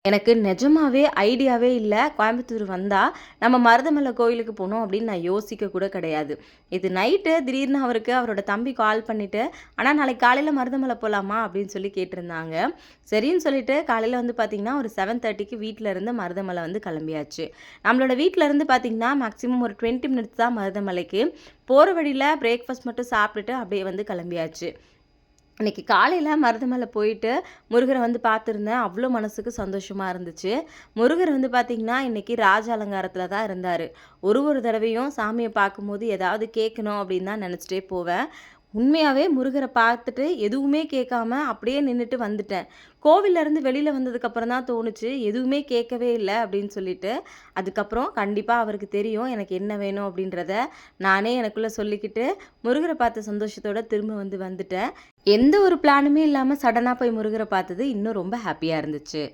எனக்கு நிஜமாவே ஐடியாவே இல்ல. கோயம்புத்தூர் வந்தா, நம்ம மருதமலை கோயிலுக்கு போணும் அப்படின்னு நான் யோசிக்க கூட கிடையாது. இது நைட்டு திடீர்னு அவருக்கு அவரோட தம்பி கால் பண்ணிட்டு, "அண்ணா நாளைக்கு காலையில மருதமலை போலாமா?" அப்படின்னு சொல்லி கேட்டிருந்தாங்க. சரின்னு சொல்லிட்டு காலையில வந்து பார்த்தீங்கன்னா, ஒரு 7:30க்கு வீட்ல இருந்து மருதமலை வந்து கிளம்பியாச்சு. நம்மளோட வீட்ல இருந்து பார்த்தீங்கன்னா, மேக்ஸிமம் ஒரு 20 மினிட்ஸ் தான் மருதமலைக்கு. போற வழியில பிரேக்ஃபாஸ்ட் மட்டும் சாப்பிட்டுட்டு அப்படியே வந்து கிளம்பியாச்சு. இன்னைக்கு காலையில மருதமலை போயிட்டு முருகர வந்து பார்த்துருந்தேன். அவ்வளோ மனசுக்கு சந்தோஷமா இருந்துச்சு. முருகர் வந்து பார்த்தீங்கன்னா, இன்னைக்கு ராஜ அலங்காரத்தில தான் இருந்தாரு. ஒரு தடவையும் சாமிய பார்க்கும்போது ஏதாவது கேட்கணும் அப்படின்னு தான் நெனச்சுட்டே போவேன். உண்மையாவே முருகர பார்த்துட்டு எதுவுமே கேட்காம அப்படியே நின்னுட்டு வந்துட்டேன். கோவில்லருந்து வெளியில வந்ததுக்கப்புறம் தான் தோணுச்சு, எதுவுமே கேட்கவே இல்ல அப்படின்னு சொல்லிட்டு. அதுக்கப்புறம் கண்டிப்பா அவருக்கு தெரியும் எனக்கு என்ன வேணும் அப்படின்றத. நானே எனக்குள்ள சொல்லிக்கிட்டு, முருகர பார்த்த சந்தோஷத்தோட திரும்ப வந்துட்டேன். எந்த ஒரு பிளானுமே இல்லாம சடனா போய் முருகர பார்த்தது இன்னும் ரொம்ப ஹாப்பியா இருந்துச்சு.